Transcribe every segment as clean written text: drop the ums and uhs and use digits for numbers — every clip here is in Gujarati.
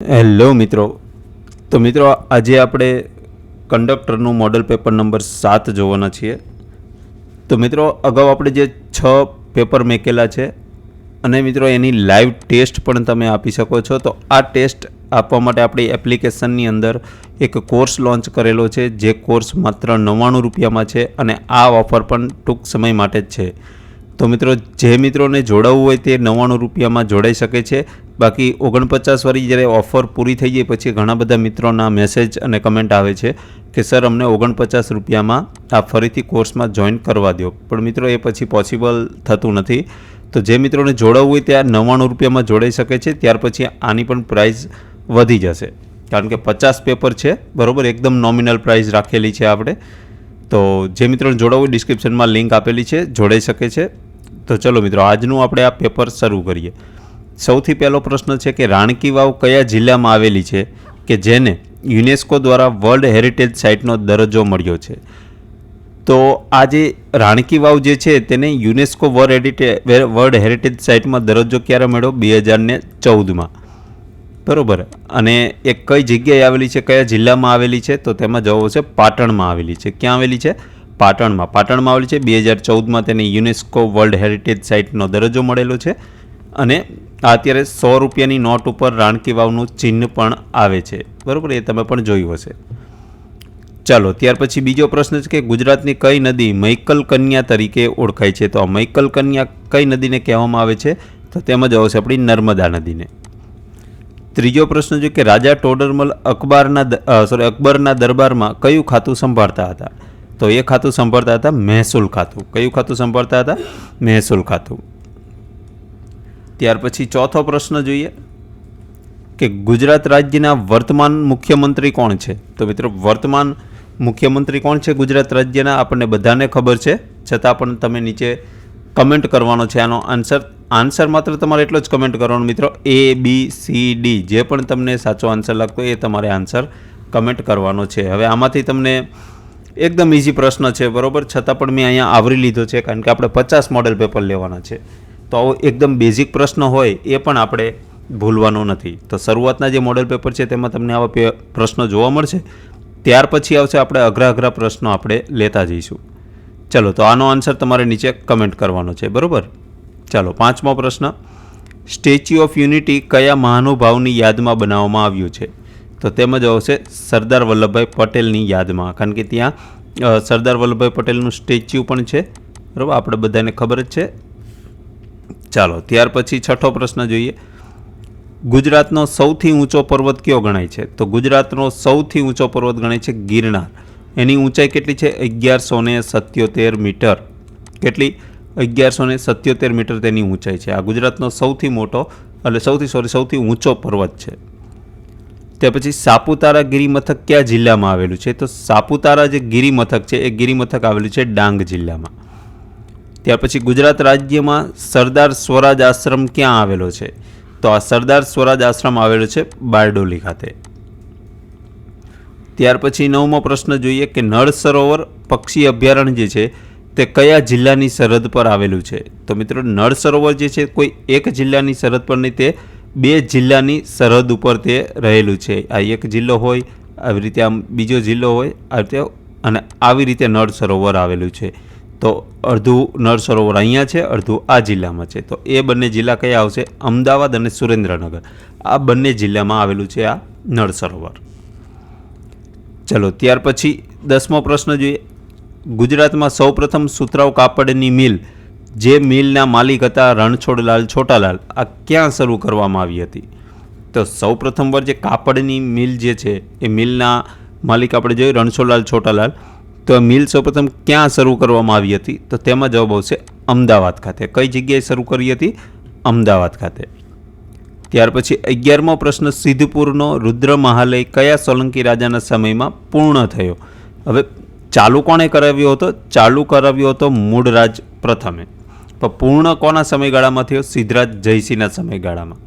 હેલો મિત્રો. તો મિત્રો આજે આપણે કંડક્ટરનું મોડલ પેપર નંબર 7 જોવાના છીએ. તો મિત્રો અગાઉ આપણે જે 6 પેપર મેકેલા છે અને મિત્રો એની લાઈવ ટેસ્ટ પણ તમે આપી શકો છો. તો આ ટેસ્ટ આપવા માટે આપણી એપ્લિકેશનની અંદર એક કોર્સ લોન્ચ કરેલો છે, જે કોર્સ માત્ર 99 રૂપિયામાં છે અને આ ઓફર પણ ટૂંક સમય માટે જ છે. તો મિત્રો જે મિત્રોને જોડાવવું હોય તે 99 રૂપિયામાં જોડાઈ શકે છે. બાકી 49 વાળી જ્યારે ઓફર પૂરી થઈ જાય પછી ઘણા બધા મિત્રોના મેસેજ અને કમેન્ટ આવે છે કે સર અમને 49 રૂપિયામાં આ ફરીથી કોર્સમાં જોઈન કરવા દો, પણ મિત્રો એ પછી પોસિબલ થતું નથી. તો જે મિત્રોને જોડાવવું હોય તે આ 99 રૂપિયામાં જોડાઈ શકે છે. ત્યાર પછી આની પણ પ્રાઇસ વધી જશે, કારણ કે 50 પેપર છે, બરાબર, એકદમ નોમિનલ પ્રાઇસ રાખેલી છે આપણે. તો જે મિત્રોને જોડાવવું હોય ડિસ્ક્રિપ્શનમાં લિંક આપેલી છે, જોડાઈ શકે છે. તો ચલો મિત્રો આજનું આપણે આ પેપર શરૂ કરીએ. સૌથી પહેલો પ્રશ્ન છે કે રાણકી વાવ કયા જિલ્લામાં આવેલી છે કે જેને યુનેસ્કો દ્વારા વર્લ્ડ હેરિટેજ સાઇટનો દરજ્જો મળ્યો છે? તો આ જે રાણકી વાવ જે છે તેને યુનેસ્કો વર્લ્ડ હેરિટેજ સાઇટમાં દરજ્જો ક્યારે મળ્યો? 2014માં, બરાબર. અને એ કઈ જગ્યાએ આવેલી છે, કયા જિલ્લામાં આવેલી છે? તો તેમાં જવાબ છે પાટણમાં આવેલી છે. ક્યાં આવેલી છે? પાટણમાં આવેલી છે. 2014માં તેને યુનેસ્કો વર્લ્ડ હેરિટેજ સાઇટનો દરજ્જો મળેલો છે. અને અત્યારે 100 રૂપિયાની નોટ ઉપર રાણકી વાવનું ચિહ્ન પણ આવે છે, બરાબર, એ તમે પણ જોયું હશે. ચાલો ત્યાર પછી બીજો પ્રશ્ન છે કે ગુજરાતની કઈ નદી મૈકલ કન્યા તરીકે ઓળખાય છે? તો આ મૈકલ કન્યા કઈ નદીને કહેવામાં આવે છે? તો તેમાં જ આવશે આપણી નર્મદા નદીને. ત્રીજો પ્રશ્ન છે કે રાજા ટોડરમલ અકબરના દરબારમાં કયું ખાતું સંભાળતા હતા? તો એ ખાતું સંભાળતા હતા મહેસૂલ ખાતું. કયું ખાતું સંભાળતા હતા? મહેસૂલ ખાતું. ત્યાર પછી ચોથો પ્રશ્ન જોઈએ કે ગુજરાત રાજ્યના વર્તમાન મુખ્યમંત્રી કોણ છે? તો મિત્રો વર્તમાન મુખ્યમંત્રી કોણ છે ગુજરાત રાજ્યના? આપણને બધાને ખબર છે, છતાં પણ તમે નીચે કમેન્ટ કરવાનો છે આનો આન્સર માત્ર તમારે એટલો જ કમેન્ટ કરવાનો મિત્રો, ABCD, જે પણ તમને સાચો આન્સર લાગતો એ તમારે આન્સર કમેન્ટ કરવાનો છે. હવે આમાંથી તમને એકદમ ઇઝી પ્રશ્ન છે, બરાબર, છતાં પણ મેં અહીંયા આવરી લીધો છે કારણ કે આપણે 50 મોડેલ પેપર લેવાના છે. તો આવો એકદમ બેઝિક પ્રશ્ન હોય એ પણ આપણે ભૂલવાનો નથી. તો શરૂઆતના જે મોડેલ પેપર છે તેમાં તમને આવા પ્રશ્નો જોવા મળશે. ત્યાર પછી આવશે આપણે અઘરા પ્રશ્નો આપણે લેતા જઈશું. ચલો તો આનો આન્સર તમારે નીચે કમેન્ટ કરવાનો છે, બરાબર. ચાલો પાંચમો પ્રશ્ન, સ્ટેચ્યુ ઓફ યુનિટી કયા મહાનુભાવની યાદમાં બનાવવામાં આવ્યું છે? તો તેમાં જ આવશે સરદાર વલ્લભભાઈ પટેલની યાદમાં, કારણ કે ત્યાં સરદાર વલ્લભભાઈ પટેલનું સ્ટેચ્યુ પણ છે, બરાબર, આપણે બધાને ખબર જ છે. ચાલો ત્યાર પછી છઠ્ઠો પ્રશ્ન જોઈએ, ગુજરાતનો સૌથી ઊંચો પર્વત કયો ગણાય છે? તો ગુજરાતનો સૌથી ઊંચો પર્વત ગણાય છે ગિરનાર. એની ઊંચાઈ કેટલી છે? 1177 મીટર. કેટલી? 1177 મીટર તેની ઊંચાઈ છે. આ ગુજરાતનો સૌથી મોટો એટલે સૌથી ઊંચો પર્વત છે. તે પછી સાપુતારા ગિરિમથક કયા જિલ્લામાં આવેલું છે? તો સાપુતારા જે ગિરિમથક છે એ ગિરિમથક આવેલું છે ડાંગ જિલ્લામાં. ત્યાર પછી ગુજરાત રાજ્યમાં સરદાર સ્વરાજ આશ્રમ ક્યાં આવેલો છે? તો આ સરદાર સ્વરાજ આશ્રમ આવેલો છે બારડોલી ખાતે. ત્યાર પછી નવમો પ્રશ્ન જોઈએ કે નળ સરોવર પક્ષી અભયારણ્ય જે છે તે કયા જિલ્લાની સરહદ પર આવેલું છે? તો મિત્રો નળ સરોવર જે છે કોઈ એક જિલ્લાની સરહદ પર નહીં, તે 2 જિલ્લાની સરહદ ઉપર તે રહેલું છે. આ એક જિલ્લો હોય, આવી રીતે આમ બીજો જિલ્લો હોય, અને આવી રીતે નળ સરોવર આવેલું છે. તો અડધું નળ સરોવર અહીંયા છે, અડધું આ જિલ્લામાં છે. તો એ બંને જિલ્લા કયા આવશે? અમદાવાદ અને સુરેન્દ્રનગર. આ બંને જિલ્લામાં આવેલું છે આ નળ સરોવર. ચલો ત્યાર પછી 10મો પ્રશ્ન જોઈએ, ગુજરાતમાં સૌપ્રથમ સુતરાઉ કાપડની મિલ, જે મિલના માલિક હતા રણછોડલાલ છોટાલાલ, આ ક્યાં શરૂ કરવામાં આવી હતી? તો સૌપ્રથમ વાર જે કાપડની મિલ જે છે એ મિલના માલિક આપણે જોઈએ રણછોડલાલ છોટાલાલ. તો મિલ સૌપ્રથમ ક્યાં શરૂ કરવામાં આવી હતી? તો તેમાં જવાબ આવશે અમદાવાદ ખાતે. કઈ જગ્યાએ શરૂ કરી હતી? અમદાવાદ ખાતે. ત્યાર પછી 11મો પ્રશ્ન, સિદ્ધપુરનો રુદ્ર મહાલય કયા સોલંકી રાજાના સમયમાં પૂર્ણ થયો? હવે ચાલુ કોણે કરાવ્યો હતો? ચાલુ કરાવ્યો હતો મૂળરાજ પ્રથમે. પણ પૂર્ણ કોના સમયગાળામાં થયો? સિદ્ધરાજ જયસિંહના સમયગાળામાં.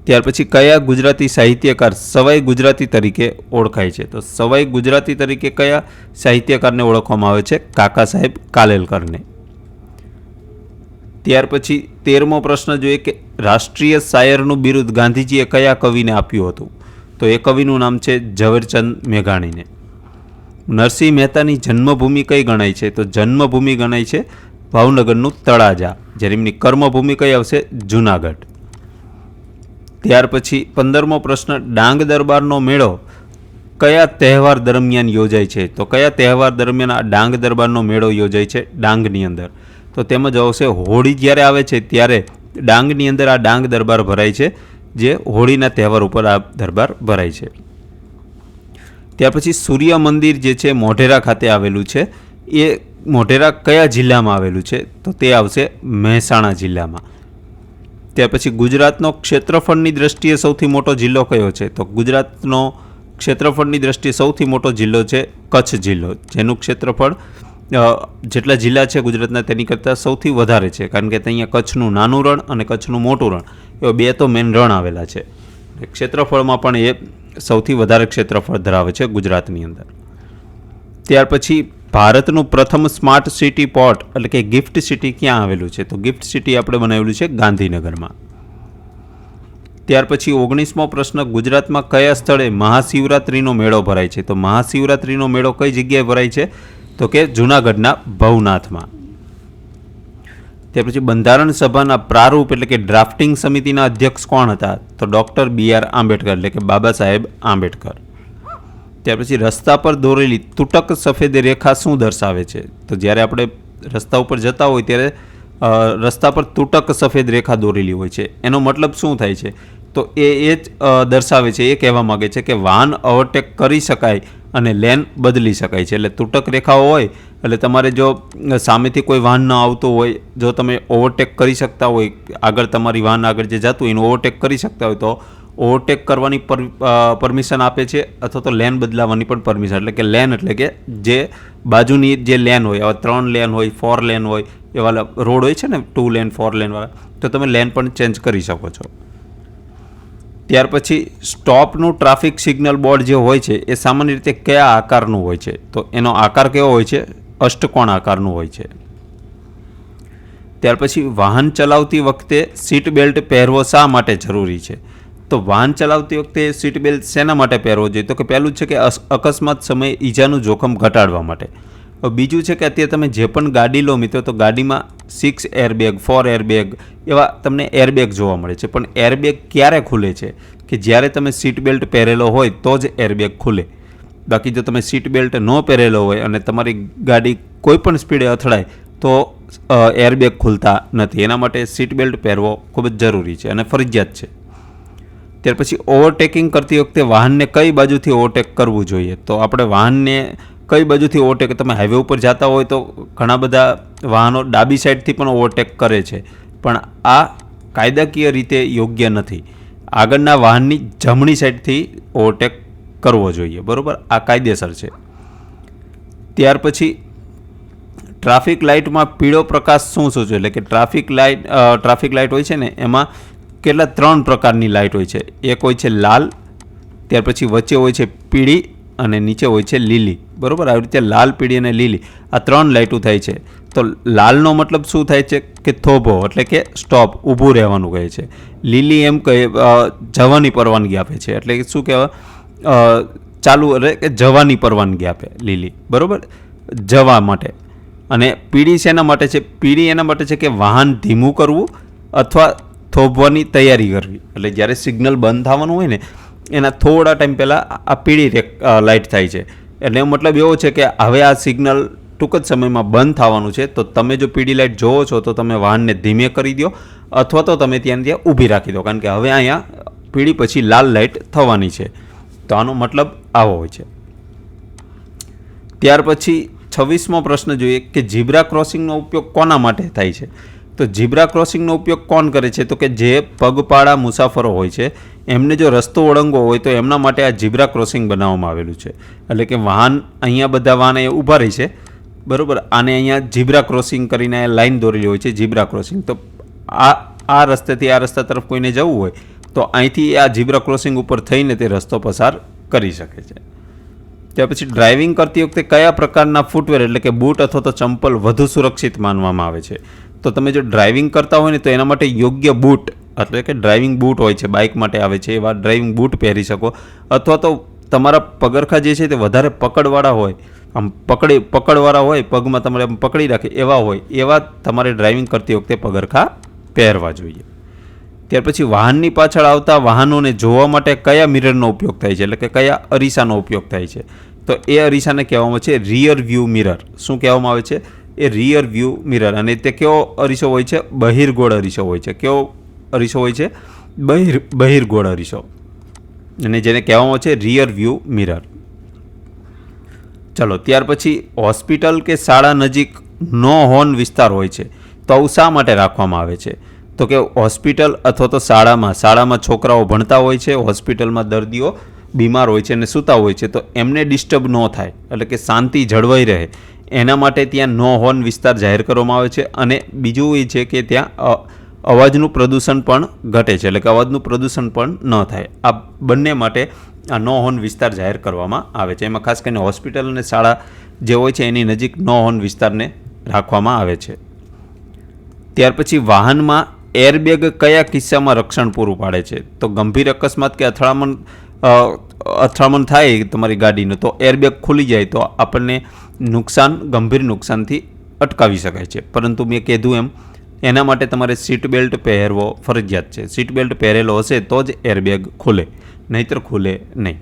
ત્યાર પછી કયા ગુજરાતી સાહિત્યકાર સવાઈ ગુજરાતી તરીકે ઓળખાય છે? તો સવાઈ ગુજરાતી તરીકે કયા સાહિત્યકારને ઓળખવામાં આવે છે? કાકા સાહેબ કાલેલકરને. ત્યાર પછી 13મો પ્રશ્ન જોઈએ કે રાષ્ટ્રીય શાયરનું બિરુદ ગાંધીજીએ કયા કવિને આપ્યું હતું? તો એ કવિનું નામ છે ઝવેરચંદ મેઘાણીને. નરસિંહ મહેતાની જન્મભૂમિ કઈ ગણાય છે? તો જન્મભૂમિ ગણાય છે ભાવનગરનું તળાજા. જ્યારે એમની કર્મભૂમિ કઈ આવશે? જુનાગઢ. ત્યાર પછી 15મો પ્રશ્ન, ડાંગ દરબારનો મેળો કયા તહેવાર દરમિયાન યોજાય છે? તો કયા તહેવાર દરમિયાન આ ડાંગ દરબારનો મેળો યોજાય છે ડાંગની અંદર? તો તેમાં જ આવશે હોળી જ્યારે આવે છે ત્યારે ડાંગની અંદર આ ડાંગ દરબાર ભરાય છે, જે હોળીના તહેવાર ઉપર આ દરબાર ભરાય છે. ત્યાર પછી સૂર્ય મંદિર જે છે મોઢેરા ખાતે આવેલું છે, એ મોઢેરા કયા જિલ્લામાં આવેલું છે? તો તે આવશે મહેસાણા જિલ્લામાં. ત્યાર પછી ગુજરાતનો ક્ષેત્રફળની દ્રષ્ટિએ સૌથી મોટો જિલ્લો કયો છે? તો ગુજરાતનો ક્ષેત્રફળની દ્રષ્ટિએ સૌથી મોટો જિલ્લો છે કચ્છ જિલ્લો, જેનું ક્ષેત્રફળ જેટલા જિલ્લા છે ગુજરાતના તેની કરતાં સૌથી વધારે છે, કારણ કે અહીંયા કચ્છનું નાનું રણ અને કચ્છનું મોટું રણ એવા બે તો મેન રણ આવેલા છે. ક્ષેત્રફળમાં પણ એ સૌથી વધારે ક્ષેત્રફળ ધરાવે છે ગુજરાતની અંદર. ત્યાર પછી ભારતનું પ્રથમ સ્માર્ટ સિટી પોર્ટ એટલે કે ગિફ્ટ સિટી ક્યાં આવેલું છે? તો ગિફ્ટ સિટી આપણે બનાવેલું છે ગાંધીનગરમાં. ત્યાર પછી 19મો પ્રશ્ન, ગુજરાતમાં કયા સ્થળે મહાશિવરાત્રિનો મેળો ભરાય છે? તો મહાશિવરાત્રિનો મેળો કઈ જગ્યાએ ભરાય છે? તો કે જૂનાગઢના ભવનાથમાં. ત્યાર પછી બંધારણ સભાના પ્રારૂપ એટલે કે ડ્રાફ્ટિંગ સમિતિના અધ્યક્ષ કોણ હતા? તો ડૉક્ટર BR આંબેડકર એટલે કે બાબા સાહેબ આંબેડકર. ત્યાર પછી રસ્તા પર દોરેલી તૂટક સફેદ રેખા શું દર્શાવે છે? તો જ્યારે આપણે રસ્તા ઉપર જતા હોય ત્યારે રસ્તા પર તૂટક સફેદ રેખા દોરેલી હોય છે, એનો મતલબ શું થાય છે? તો એ જ દર્શાવે છે, એ કહેવા માગે છે કે વાહન ઓવરટેક કરી શકાય અને લેન બદલી શકાય છે. એટલે તૂટક રેખાઓ હોય એટલે તમારે જો સામેથી કોઈ વાહન ન આવતું હોય, જો તમે ઓવરટેક કરી શકતા હોય, આગળ તમારી વાહન આગળ જે જતું હોય એનું ઓવરટેક કરી શકતા હોય તો ઓવરટેક કરવાની પરમિશન આપે છે, અથવા તો લેન બદલાવાની પણ પરમિશન. એટલે કે લેન એટલે કે જે બાજુની જે લેન હોય, હવે 3 લેન હોય, 4 લેન હોય, એવા રોડ હોય છે ને 2 લેન 4 લેન વાળા, તો તમે લેન પણ ચેન્જ કરી શકો છો. ત્યાર પછી સ્ટોપનું ટ્રાફિક સિગ્નલ બોર્ડ જે હોય છે એ સામાન્ય રીતે કયા આકારનું હોય છે? તો એનો આકાર કેવો હોય છે? અષ્ટકોણ આકારનું હોય છે. ત્યાર પછી વાહન ચલાવતી વખતે સીટ બેલ્ટ પહેરવો શા માટે જરૂરી છે? તો વાહન ચલાવતી વખતે સીટ બેલ્ટ શેના માટે પહેરવો જોઈએ? તો કે પહેલું છે કે અકસ્માત સમયે ઈજાનું જોખમ ઘટાડવા માટે. બીજું છે કે અત્યારે તમે જે પણ ગાડી લો મિત્રો, તો ગાડીમાં 6 એરબેગ 4 એરબેગ એવા તમને એરબેગ જોવા મળે છે, પણ એરબેગ ક્યારે ખુલે છે? કે જ્યારે તમે સીટ બેલ્ટ પહેરેલો હોય તો જ એરબેગ ખુલે. બાકી જો તમે સીટ બેલ્ટ ન પહેરેલો હોય અને તમારી ગાડી કોઈ પણ સ્પીડે અથડાય તો એરબેગ ખુલતા નથી. એના માટે સીટ બેલ્ટ પહેરવો ખૂબ જ જરૂરી છે અને ફરજિયાત છે. ત્યાર પછી ઓવરટેકિંગ કરતી વખતે વાહનને કઈ બાજુથી ઓવરટેક કરવું જોઈએ? તો આપણે વાહનને કઈ બાજુથી ઓવરટેક, તમે હાઈવે ઉપર જતા હોય તો ઘણા બધા વાહનો ડાબી સાઈડથી પણ ઓવરટેક કરે છે, પણ આ કાયદાકીય રીતે યોગ્ય નથી. આગળના વાહનની જમણી સાઈડથી ઓવરટેક કરવો જોઈએ, બરાબર? આ કાયદેસર છે. ત્યાર પછી ટ્રાફિક લાઇટમાં પીળો પ્રકાશ શું સૂચવે? એટલે કે ટ્રાફિક લાઇટ હોય છે ને, એમાં કેટલા 3 પ્રકારની લાઇટ હોય છે. એક હોય છે લાલ, ત્યાર પછી વચ્ચે હોય છે પીળી અને નીચે હોય છે લીલી, બરાબર? આવી રીતે લાલ, પીળી અને લીલી આ 3 લાઇટો થાય છે. તો લાલનો મતલબ શું થાય છે? કે થોભો એટલે કે સ્ટોપ, ઊભું રહેવાનું કહે છે. લીલી એમ કહે જવાની પરવાનગી આપે છે, એટલે કે શું કહેવાય? ચાલુ એટલે કે જવાની પરવાનગી આપે લીલી, બરાબર? જવા માટે. અને પીળી શેના માટે છે? પીળી એના માટે છે કે વાહન ધીમું કરવું અથવા થોભવાની તૈયારી કરવી. એટલે જ્યારે સિગ્નલ બંધ થવાનું હોય ને એના થોડા ટાઈમ પહેલાં આ પીળી લાઇટ થાય છે. એટલે એનો મતલબ એવો છે કે હવે આ સિગ્નલ ટૂંક જ સમયમાં બંધ થવાનું છે, તો તમે જો પીળી લાઇટ જોવો છો તો તમે વાહનને ધીમે કરી દો અથવા તો તમે ત્યાં ઊભી રાખી દો, કારણ કે હવે અહીંયા પીળી પછી લાલ લાઇટ થવાની છે. તો આનો મતલબ આવો હોય છે. ત્યાર પછી 26મો પ્રશ્ન જોઈએ કે ઝીબ્રા ક્રોસિંગનો ઉપયોગ કોના માટે થાય છે? તો ઝીબ્રા ક્રોસિંગનો ઉપયોગ કોણ કરે છે? તો કે જે પગપાળા મુસાફરો હોય છે એમને જો રસ્તો ઓળંગવો હોય તો એમના માટે આ ઝીબ્રા ક્રોસિંગ બનાવવામાં આવેલું છે. એટલે કે વાહન અહીંયા બધા વાહન અહીંયા ઊભા રહી છે, બરાબર? આને અહીંયા ઝીબ્રા ક્રોસિંગ કરીને લાઈન દોરેલી હોય છે, ઝીબ્રા ક્રોસિંગ. તો આ રસ્તેથી આ રસ્તા તરફ કોઈને જવું હોય તો અહીંથી આ ઝીબ્રા ક્રોસિંગ ઉપર થઈને તે રસ્તો પસાર કરી શકે છે. ત્યાર પછી ડ્રાઇવિંગ કરતી વખતે કયા પ્રકારના ફૂટવેર એટલે કે બૂટ અથવા તો ચંપલ વધુ સુરક્ષિત માનવામાં આવે છે? તો તમે જો ડ્રાઇવિંગ કરતા હોય ને તો એના માટે યોગ્ય બૂટ એટલે કે ડ્રાઇવિંગ બૂટ હોય છે, બાઇક માટે આવે છે એવા ડ્રાઇવિંગ બૂટ પહેરી શકો. અથવા તો તમારા પગરખા જે છે તે વધારે પકડવાળા હોય, આમ પકડવાળા હોય, પગમાં તમારે આમ પકડી રાખે એવા હોય, એવા તમારે ડ્રાઇવિંગ કરતી વખતે પગરખા પહેરવા જોઈએ. ત્યાર પછી વાહનની પાછળ આવતા વાહનોને જોવા માટે કયા મિરરનો ઉપયોગ થાય છે, એટલે કે કયા અરીસાનો ઉપયોગ થાય છે? તો એ અરીસાને કહેવામાં આવે છે રિયર વ્યૂ મિરર. શું કહેવામાં આવે છે? એ રિયર વ્યૂ મિરર. અને તે કેવો અરીસો હોય છે? બહિર્ગોળ અરીસો હોય છે. કેવો અરીસો હોય છે? બહિર્ગોળ અરીસો, અને જેને કહેવામાં આવે છે રિયર વ્યૂ મિરર. ચલો, ત્યાર પછી હોસ્પિટલ કે શાળા નજીક નો હોર્ન વિસ્તાર હોય છે, તો આવું શા માટે રાખવામાં આવે છે? તો કે હોસ્પિટલ અથવા તો શાળામાં છોકરાઓ ભણતા હોય છે, હોસ્પિટલમાં દર્દીઓ બીમાર હોય છે અને સૂતા હોય છે, તો એમને ડિસ્ટર્બ ન થાય, એટલે કે શાંતિ જળવાઈ રહે એના માટે ત્યાં નો હોર્ન વિસ્તાર જાહેર કરવામાં આવે છે. અને બીજું એ છે કે ત્યાં અવાજનું પ્રદૂષણ પણ ઘટે છે, એટલે કે અવાજનું પ્રદૂષણ પણ ન થાય. આ બંને માટે આ નો હોર્ન વિસ્તાર જાહેર કરવામાં આવે છે. એમાં ખાસ કરીને હોસ્પિટલ અને શાળા જે હોય છે એની નજીક નો હોર્ન વિસ્તારને રાખવામાં આવે છે. ત્યાર પછી વાહનમાં એરબેગ કયા કિસ્સામાં રક્ષણ પૂરું પાડે છે? તો ગંભીર અકસ્માત કે અથડામણ થાય તમારી ગાડીનું, તો એરબેગ ખુલી જાય તો આપણને ગંભીર નુકસાનથી અટકાવી શકાય છે. પરંતુ મેં કીધું એમ એના માટે તમારે સીટ બેલ્ટ પહેરવો ફરજિયાત છે. સીટ બેલ્ટ પહેરેલો હશે તો જ એરબેગ ખુલે, નહીંતર ખુલે નહીં.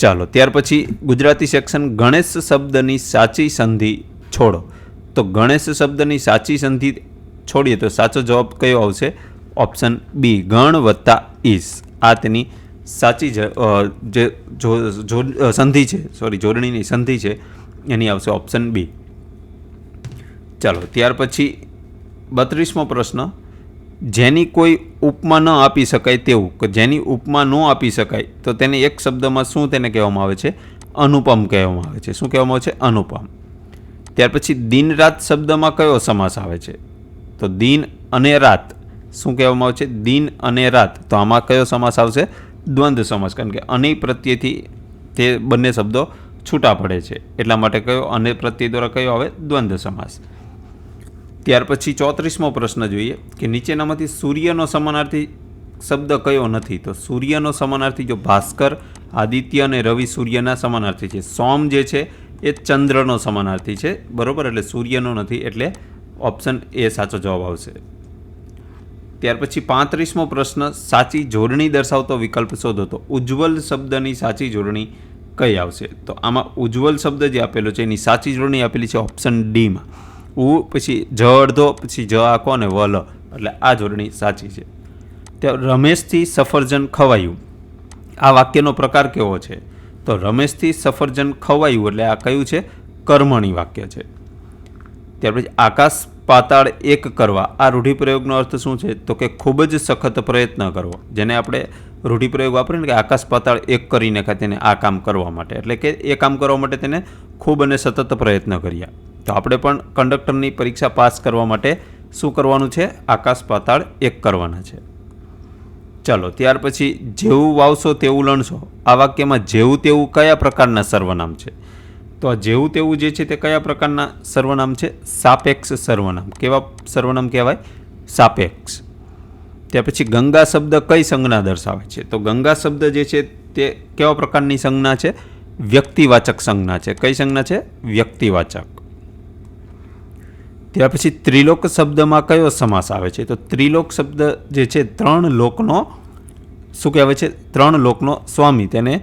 ચાલો, ત્યાર પછી ગુજરાતી સેક્શન ગણેશ શબ્દની સાચી સંધિ છોડો. તો ગણેશ શબ્દની સાચી સંધિ છોડીએ તો સાચો જવાબ કયો આવશે? ઓપ્શન બી, ગણ વત્તા ઈસ. આ તેની સાચી જે સંધિ છે, જોડણીની સંધિ છે એની આવશે ઓપ્શન બી. ચાલો, ત્યાર પછી 32મો પ્રશ્ન, જેની કોઈ ઉપમા ન આપી શકાય તેવું, કે જેની ઉપમા ન આપી શકાય તો તેને એક શબ્દમાં શું તેને કહેવામાં આવે છે? અનુપમ કહેવામાં આવે છે. શું કહેવામાં આવે છે? અનુપમ. ત્યાર પછી દિન રાત શબ્દમાં કયો સમાસ આવે છે? તો દિન અને રાત. શું કહેવામાં આવે છે? દિન અને રાત. તો આમાં કયો સમાસ આવશે? દ્વંદ્વ સમાસ, કારણ કે અની પ્રત્યેથી તે બંને શબ્દો છૂટા પડે છે, એટલા માટે કયો અને પ્રત્યય દ્વારા કયો આવે? દ્વંદ્વ સમાસ. ત્યાર પછી 34મો પ્રશ્ન જોઈએ કે નીચેનામાંથી સૂર્યનો સમાનાર્થી શબ્દ કયો નથી? તો સૂર્યનો સમાનાર્થી જો ભાસ્કર, આદિત્ય અને રવિ સૂર્યના સમાનાર્થી છે. સોમ જે છે એ ચંદ્રનો સમાનાર્થી છે, બરાબર, એટલે સૂર્યનો નથી, એટલે ઓપ્શન એ સાચો જવાબ આવશે. ત્યાર પછી 35મો પ્રશ્ન, સાચી જોડણી દર્શાવતો વિકલ્પ શોધો. તો ઉજ્જવલ શબ્દની સાચી જોડણી કઈ આવશે? તો આમાં ઉજ્જવલ શબ્દ જે આપેલો છે એની સાચી જોડણી આપેલી છે ઓપ્શન ડીમાં. પછી જ અડધો, પછી જ આખો અને વલ, એટલે આ જોડણી સાચી છે. ત્યાં રમેશથી સફરજન ખવાયું, આ વાક્યનો પ્રકાર કેવો છે? તો રમેશથી સફરજન ખવાયું એટલે આ કયું છે? કર્મણી વાક્ય છે. ત્યાર પછી આકાશ પાતાળ એક કરવા, આ રૂઢિપ્રયોગનો અર્થ શું છે? તો કે ખૂબ જ સખત પ્રયત્ન કરવો, જેને આપણે રૂઢિપ્રયોગ વાપરીએ ને કે આકાશ પાતાળ એક કરી નાખ્યા તેને આ કામ કરવા માટે, એટલે કે એ કામ કરવા માટે તેને ખૂબ અને સતત પ્રયત્ન કર્યા. તો આપણે પણ કંડક્ટરની પરીક્ષા પાસ કરવા માટે શું કરવાનું છે? આકાશ પાતાળ એક કરવાના છે. ચાલો, ત્યાર પછી જેવું વાવશો તેવું લણશો, આ વાક્યમાં જેવું તેવું કયા પ્રકારના સર્વનામ છે? તો આ જેવું તેવું જે છે તે કયા પ્રકારના સર્વનામ છે? સાપેક્ષ સર્વનામ. કેવા સર્વનામ કહેવાય? સાપેક્ષ. ત્યાર પછી ગંગા શબ્દ કઈ સંજ્ઞા દર્શાવે છે? તો ગંગા શબ્દ જે છે તે કેવા પ્રકારની સંજ્ઞા છે? વ્યક્તિવાચક સંજ્ઞા છે. કઈ સંજ્ઞા છે? વ્યક્તિવાચક. ત્યાર પછી ત્રિલોક શબ્દમાં કયો સમાસ આવે છે? તો ત્રિલોક શબ્દ જે છે ત્રણ લોકનો શું કહેવાય છે? ત્રણ લોકનો સ્વામી. તેને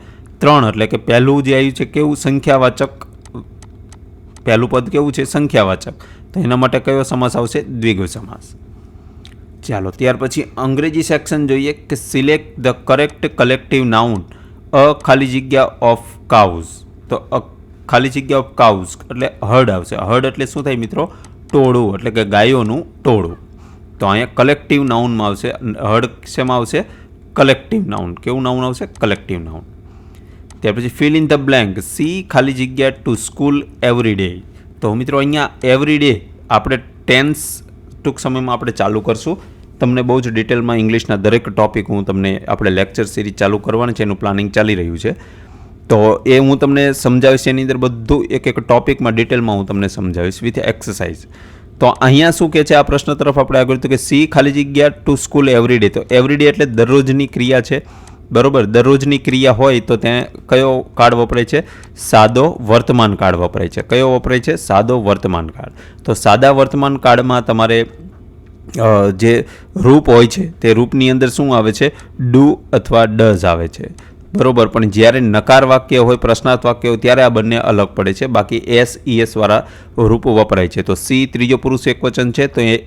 ત્રણ એટલે કે પહેલું જે આવ્યું છે કેવું? સંખ્યાવાચક. પહેલું પદ કેવું છે? સંખ્યાવાચક. તો એના માટે કયો સમાસ આવશે? દ્વિગુ સમાસ. ચાલો, ત્યાર પછી અંગ્રેજી સેક્શન જોઈએ કે select the correct collective noun a ખાલી જગ્યા ઓફ કાઉઝ. તો ખાલી જગ્યા ઓફ કાઉઝ એટલે હર્ડ આવશે. હર્ડ એટલે શું થાય મિત્રો? ટોળું, એટલે કે ગાયોનું ટોળું. તો અહીંયા કલેક્ટિવ નાઉનમાં આવશે. હર્ડ શેમાં આવશે? Collective noun. કેવું નાઉન આવશે? Collective noun. ત્યાર પછી ફિલ ઇન ધ બ્લેન્ક, સી ખાલી જગ્યા ટુ સ્કૂલ એવરી ડે. તો મિત્રો અહીંયા એવરી ડે આપણે ટેન્સ ટૂંક સમયમાં આપણે ચાલુ કરશું. તમને બહુ જ ડિટેલમાં ઇંગ્લિશના દરેક ટોપિક હું તમને આપણે લેક્ચર સિરીઝ ચાલુ કરવાની છે, એનું પ્લાનિંગ ચાલી રહ્યું છે. તો એ હું તમને સમજાવીશ. એની અંદર બધું એક એક ટોપિકમાં ડિટેલમાં હું તમને સમજાવીશ વિથ એક્સરસાઇઝ. તો અહીંયા શું કહે છે આ પ્રશ્ન તરફ આપણે આગળ તો કે સી ખાલી જગ્યા ટુ સ્કૂલ એવરીડે. તો એવરીડે એટલે દરરોજની ક્રિયા છે, બરોબર. દરરોજની ક્રિયા હોય તો ત્યાં કયો કાળ વપરાય છે? સાદો વર્તમાન કાળ વપરાય છે. કયો વપરાય છે? સાદો વર્તમાન કાળ. તો સાદા વર્તમાન કાળમાં તમારે જે રૂપ હોય છે તે રૂપની અંદર શું આવે છે? ડુ અથવા ડઝ આવે છે, બરોબર. પણ જ્યારે નકાર વાક્ય હોય, પ્રશ્નાર્થ વાક્ય હોય ત્યારે આ બંને અલગ પડે છે. બાકી એસ ઈએસ વાળા રૂપો વપરાય છે. તો સી ત્રીજો પુરુષ એકવચન છે તો એ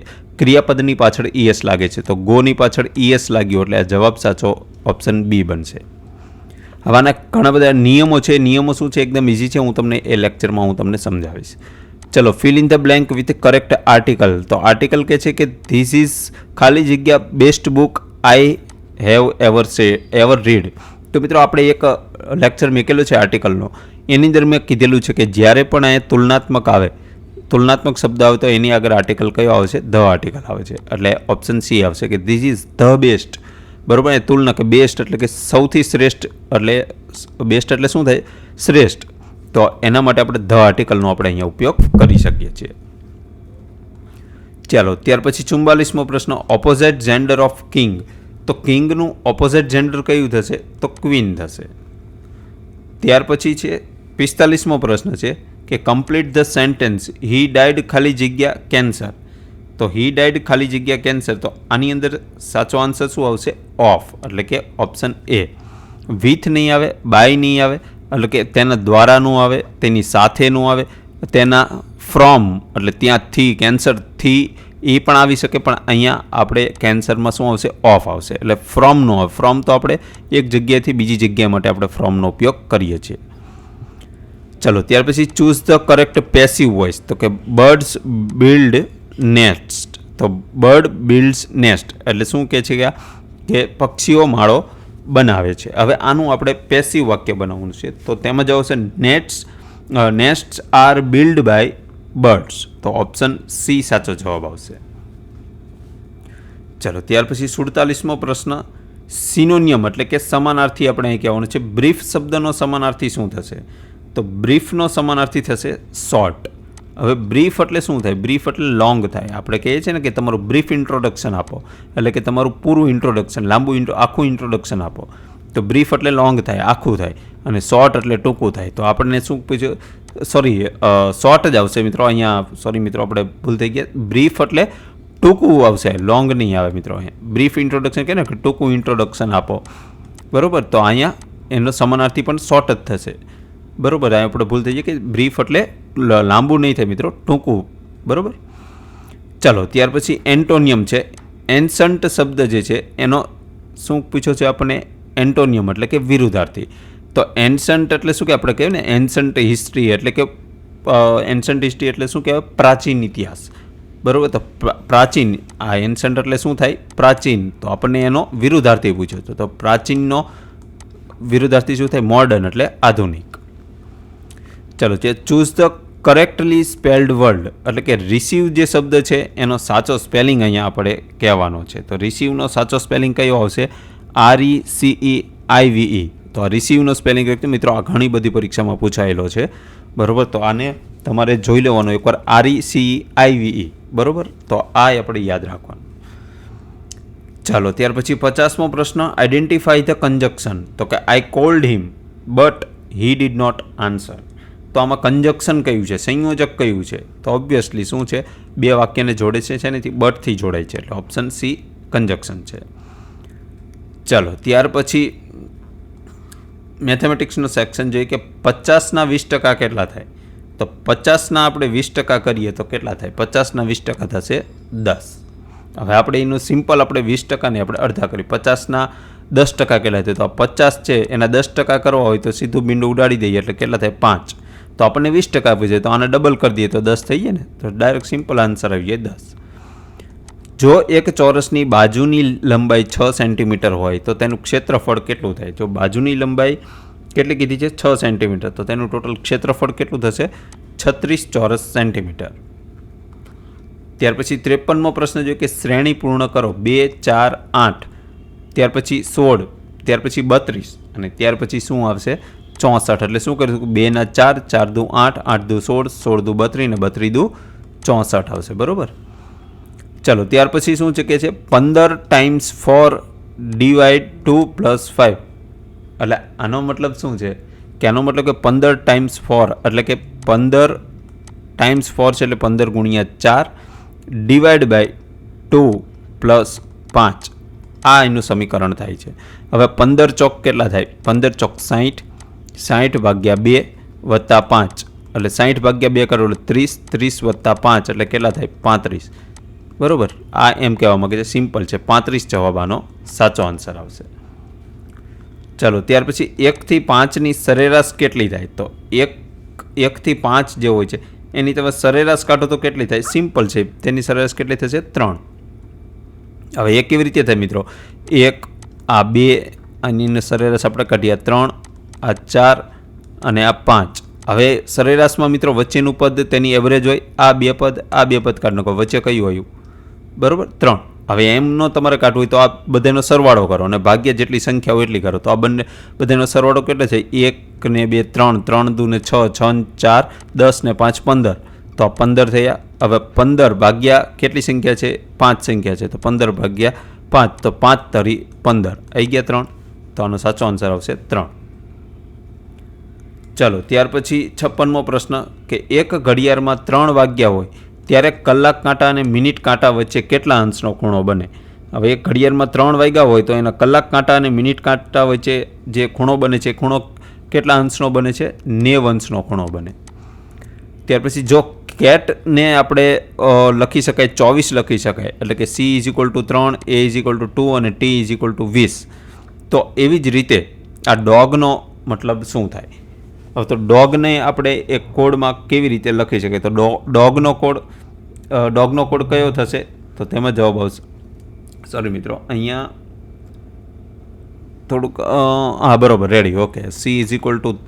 ક્રિયાપદની પાછળ ઈએસ લાગે છે, તો ગોની પાછળ ઈએસ લાગ્યો એટલે આ જવાબ સાચો ઓપ્શન બી બનશે. હવે આના ઘણા બધા નિયમો છે. નિયમો શું છે? એકદમ ઇઝી છે. હું તમને એ લેક્ચરમાં હું તમને સમજાવીશ. ચલો, fill in the blank with correct article. તો આર્ટિકલ કહે છે કે ધીસ ઇઝ ખાલી જગ્યા best book I have ever read. તો મિત્રો આપણે એક લેક્ચર મૂકેલો છે આર્ટિકલનો, એની અંદર મેં કીધેલું છે કે જ્યારે પણ અહીંયા તુલનાત્મક આવે, તુલનાત્મક શબ્દ આવે તો એની આગળ આર્ટિકલ કયો આવશે? ધ આર્ટિકલ આવે છે. એટલે ઓપ્શન સી આવશે કે ધીસ ઇઝ ધ બેસ્ટ, બરોબર. એ તુલના કે બેસ્ટ એટલે કે સૌથી શ્રેષ્ઠ, એટલે બેસ્ટ એટલે શું થાય? શ્રેષ્ઠ. તો એના માટે આપણે ધ આર્ટિકલનો આપણે અહીંયા ઉપયોગ કરી શકીએ છીએ. ચાલો, ત્યાર પછી 44મો પ્રશ્ન, ઓપોઝિટ જેન્ડર ઓફ કિંગ. તો કિંગનું ઓપોઝિટ જેન્ડર કયું થશે? તો ક્વીન થશે. ત્યાર પછી છે 45મો પ્રશ્ન છે કે complete the sentence he died ખાલી જગ્યા કેન્સર. તો હી ડાઈડ ખાલી જગ્યા કેન્સર. તો આની અંદર સાચો આન્સર શું આવશે? ઓફ, એટલે કે ઓપ્શન એ. વિથ નહીં આવે, બાય નહીં આવે, એટલે કે તેના દ્વારાનું આવે, તેની સાથેનું આવે, તેના ફ્રોમ એટલે ત્યાંથી, કેન્સરથી એ પણ આવી શકે. પણ અહીંયા આપણે કેન્સરમાં શું આવશે? ઓફ આવશે. એટલે ફ્રોમનો આવે. ફ્રોમ તો આપણે એક જગ્યાએથી બીજી જગ્યા માટે આપણે ફ્રોમનો ઉપયોગ કરીએ છીએ. ચલો, ત્યાર પછી choose the correct passive voice. તો કે બર્ડ્સ બિલ્ડ નેસ્ટ. તો બર્ડ બિલ્ડ્સ નેસ્ટ એટલે શું કહે છે કે પક્ષીઓ માળો બનાવે છે. હવે આનું આપણે પેસિવ વાક્ય બનાવવાનું છે. તો તેમાં જ આવશે નેસ્ટ્સ આર બિલ્ડ બાય બર્ડ્સ. તો ઓપ્શન સી સાચો જવાબ આવશે. ચલો, ત્યાર પછી 47મો પ્રશ્ન, સિનોનિયમ એટલે કે સમાનાર્થી આપણે અહીં કહેવાનું છે. બ્રીફ શબ્દનો સમાનાર્થી શું થશે? તો બ્રીફનો સમાનાર્થી થશે શોર્ટ. હવે બ્રીફ એટલે શું થાય? બ્રીફ એટલે લોંગ થાય. આપણે કહીએ છીએ ને કે તમારું બ્રીફ ઇન્ટ્રોડક્શન આપો, એટલે કે તમારું પૂરું ઇન્ટ્રોડક્શન, આખું ઇન્ટ્રોડક્શન આપો. તો બ્રીફ એટલે લોંગ થાય, આખું થાય, અને શોર્ટ એટલે ટૂંકું થાય. તો આપણને શું પૂછ્યું? શોર્ટ જ આવશે મિત્રો અહીંયા. મિત્રો આપણે ભૂલ થઈ ગયા. બ્રીફ એટલે ટૂંકું આવશે, લોંગ નહીં આવે મિત્રો. અહીંયા બ્રીફ ઇન્ટ્રોડક્શન કહે ને કે ટૂંકું ઇન્ટ્રોડક્શન આપો, બરાબર. તો અહીંયા એનો સમાનાર્થી પણ શોર્ટ જ થશે, બરાબર. અહીંયા આપણે ભૂલ થઈ જાય કે બ્રીફ એટલે લાંબુ નહીં થાય મિત્રો, ટૂંકું, બરાબર. ચાલો, ત્યાર પછી એન્ટોનિયમ છે. એન્સન્ટ શબ્દ જે છે એનો શું પૂછ્યો છે આપણને? એન્ટોનિયમ એટલે કે વિરુદ્ધાર્થી. તો એન્સન્ટ એટલે શું કે આપણે કહેવાય ને એન્સન્ટ હિસ્ટ્રી, એટલે કે એન્સન્ટ હિસ્ટ્રી એટલે શું કહેવાય? પ્રાચીન ઇતિહાસ, બરાબર. તો પ્રાચીન, આ એન્સન્ટ એટલે શું થાય? પ્રાચીન. તો આપણને એનો વિરુદ્ધાર્થી પૂછ્યો છે. તો પ્રાચીનનો વિરુદ્ધાર્થી શું થાય? મોડર્ન એટલે આધુનિક. ચલો, choose the correctly spelled word. એટલે કે રિસીવ જે શબ્દ છે એનો સાચો સ્પેલિંગ અહીંયા આપણે કહેવાનો છે. તો રિસીવનો સાચો સ્પેલિંગ કયો આવશે? RECEIVE. તો આ રિસીવનો સ્પેલિંગ મિત્રો આ ઘણી બધી પરીક્ષામાં પૂછાયેલો છે, બરાબર. તો આને તમારે જોઈ લેવાનો એકવાર, RECEIVE, બરાબર. તો આ આપણે યાદ રાખવાનું. ચાલો, ત્યાર પછી 50મો પ્રશ્ન, આઈડેન્ટિફાઈ ધ કન્જક્શન. તો કે I called him but he did not answer. તો આમાં કન્જક્શન કયું છે? સંયોજક કયું છે? તો ઓબ્વિયસલી શું છે? બે વાક્યને જોડે છે એનાથી બટથી જોડાય છે, એટલે ઓપ્શન સી કન્જક્શન છે. ચાલો, ત્યાર પછી મેથેમેટિક્સનો સેક્શન જોઈએ કે 50ના 20% કેટલા થાય? તો 50ના આપણે 20% કરીએ તો કેટલા થાય? 50ના 20% થશે 10. હવે આપણે એનું સિમ્પલ આપણે 20%ને આપણે અડધા કરીએ. 50ના 10% કેટલા થાય? તો 50 છે એના 10% કરવા હોય તો સીધું બિંદુ ઉડાડી દઈએ એટલે કેટલા થાય? 5. તો આપણને 20% આપી છે તો આને ડબલ કરી દઈએ તો 10 થઈ જાય ને. તો ડાયરેક્ટ સિમ્પલ આન્સર આવી જાય 10. જો એક ચોરસની બાજુની લંબાઈ 6 સેન્ટીમીટર હોય તો તેનું ક્ષેત્રફળ કેટલું થાય? જો બાજુની લંબાઈ કેટલી કીધી છે? 6 સેન્ટીમીટર. તો તેનું ટોટલ ક્ષેત્રફળ કેટલું થશે? 36 ચોરસ સેન્ટીમીટર. ત્યાર પછી 53મો પ્રશ્ન જોઈએ કે શ્રેણી પૂર્ણ કરો. 2, 4, 8, ત્યાર પછી 16, ત્યાર પછી 32 અને ત્યાર પછી શું આવશે? 64. એટલે શું કરીશું? 2 ના 4, 4 દુ 8, 8 દુ 16, 16 દુ 32 ને 32 દુ 64 આવશે, બરાબર. ચાલો ત્યાર પછી શું છે કે છે 15 ટાઈમ્સ 4 ડિવાઈડ 2 પ્લસ 5. એટલે આનો મતલબ શું છે કે આનો મતલબ કે 15 ટાઈમ્સ 4 એટલે કે 15 ટાઈમ્સ 4 છે એટલે 15 ગુણ્યા 4 ડિવાઈડ બાય 2 પ્લસ 5. આ એનું સમીકરણ થાય છે. હવે 15 ચોક કેટલા થાય? 15 ચોક 60, 60 ભાગ્યા 2 વત્તા 5 એટલે 60 ભાગ્યા 2 કરો એટલે 30, 30 વત્તા 5 એટલે કેટલા થાય? 35, બરાબર. આ એમ કહેવા માંગે છે, સિમ્પલ છે. 35 જવાબ આનો સાચો આન્સર આવશે. ચાલો ત્યાર પછી 1 થી 5ની સરેરાશ કેટલી થાય? તો 1 થી 5 જે હોય છે એની તમે સરેરાશ કાઢો તો કેટલી થાય? સિમ્પલ છે, તેની સરેરાશ કેટલી થશે? 3. હવે એ કેવી રીતે થાય મિત્રો? 1, આ 2, આની સરેરાશ આપણે કાઢીએ 3, આ 4 અને આ 5. હવે સરેરાશમાં મિત્રો વચ્ચેનું પદ તેની એવરેજ હોય. આ 2 પદ, આ 2 પદ કાઢી નાખો. વચ્ચે કયું હોય? બરાબર, 3. હવે એમનો તમારે કાઢવું હોય તો આ બધાનો સરવાળો કરો અને ભાગ્ય જેટલી સંખ્યા હોય એટલી કરો. તો આ બધાનો સરવાળો કેટલો છે? 1 ને 2 3, 3 દુ ને 6, 6 ને 4 10 ને 5 15. તો આ 15 થયા. હવે 15 ભાગ્યા કેટલી સંખ્યા છે? 5 સંખ્યા છે. તો 15 ભાગ્યા 5, તો 5 તરી 15 આવી ગયા 3. તો આનો સાચો આન્સર આવશે 3. ચાલો ત્યાર પછી 56મો પ્રશ્ન કે એક ઘડિયાળમાં 3 વાગ્યા હોય ત્યારે કલાક કાંટા અને મિનિટ કાંટા વચ્ચે કેટલા અંશનો ખૂણો બને? હવે એક ઘડિયાળમાં 3 વાગ્યા હોય તો એના કલાક કાંટા અને મિનિટ કાંટા વચ્ચે જે ખૂણો બને છે, ખૂણો કેટલા અંશનો બને છે? 90 અંશનો ખૂણો બને. ત્યાર પછી જો કેટને આપણે લખી શકાય 24 લખી શકાય, એટલે કે C = 3, A = 2 અને T = 20. તો એવી જ રીતે આ ડોગનો મતલબ શું થાય? હવે તો ડોગને આપણે એક કોડમાં કેવી રીતે લખી શકીએ? તો ડોગનો કોડ કયો થશે? તો તેમાં જવાબ આવશે, સોરી મિત્રો અહીંયા થોડુંક હા બરાબર રેડી, ઓકે. C =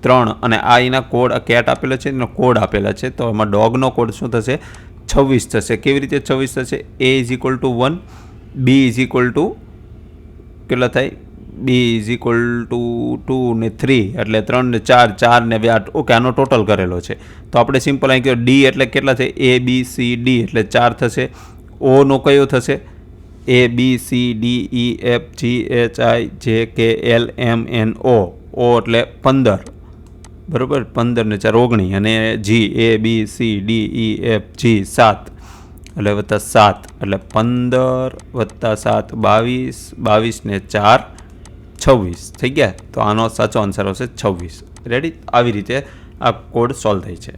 3 અને આ એના કોડ કેટ આપેલો છે, એનો કોડ આપેલા છે. તો એમાં ડોગનો કોડ શું થશે? 26 થશે. કેવી રીતે 26 થશે? A = 1, B = કેટલા થાય? B = 2 ને 3 એટલે 3 ને 4, 4 ને 2 8. ઓકે, આનો ટોટલ કરેલો છે. તો આપણે સિમ્પલ અહીં કહ્યું D એટલે કેટલા છે? A B C D એટલે 4 થશે. ઓનો કયો થશે? A B C D E F G H I J K L M N O. O એટલે 15, બરાબર. 15 ને 4 19 અને G A B C D E F G 7 એટલે વત્તા 7 એટલે 15 વત્તા 7 22, 22 ને 4 26 થઈ ગયા. તો આનો સાચો આન્સર આવશે 26. રેડી? આવી રીતે આ કોડ સોલ્વ થાય છે.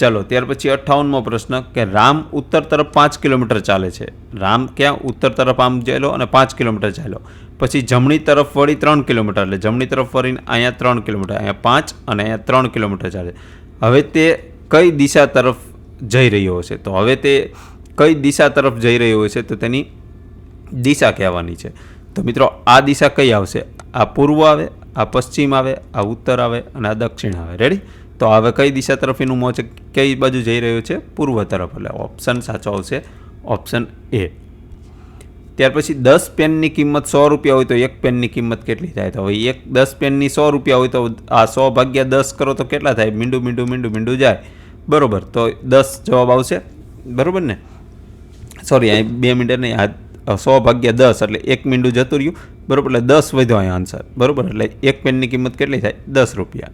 ચાલો ત્યાર પછી 58મો પ્રશ્ન કે રામ ઉત્તર તરફ 5 કિલોમીટર ચાલે છે. રામ ક્યાં? ઉત્તર તરફ આમ ચાલ્યો અને 5 કિલોમીટર ચાલ્યો. પછી જમણી તરફ વળી 3 કિલોમીટર, એટલે જમણી તરફ વળીને અહીંયા 3 કિલોમીટર, અહીંયા 5 અને અહીંયા 3 કિલોમીટર ચાલે. હવે તે કઈ દિશા તરફ જઈ રહ્યો હશે? તો હવે તે કઈ દિશા તરફ જઈ રહ્યો હશે તો તેની દિશા કહેવાની છે. તો મિત્રો આ દિશા કઈ આવશે? આ પૂર્વ આવે, આ પશ્ચિમ આવે, આ ઉત્તર આવે અને આ દક્ષિણ આવે. રેડી? તો હવે કઈ દિશા તરફ એનું મોં છે? કઈ બાજુ જઈ રહ્યું છે? પૂર્વ તરફ. એટલે ઓપ્શન સાચો આવશે, ઓપ્શન A. ત્યાર પછી 10 પેનની કિંમત 100 રૂપિયા હોય તો એક પેનની કિંમત કેટલી થાય? તો હવે 10 પેનની 100 રૂપિયા હોય તો આ 100 ભાગ્યા 10 કરો તો કેટલા થાય? મીંડું જાય, બરાબર. તો 10 જવાબ આવશે, બરાબર ને? સોરી, અહીં 2 મિનિટ નહીં, આ 100 ભાગ્યા 10 એટલે 1 મીંડું જતું રહ્યું, બરાબર. એટલે 10 વધ્યો અહીંયા આન્સર, બરાબર. એટલે એક પેનની કિંમત કેટલી થાય? 10 રૂપિયા.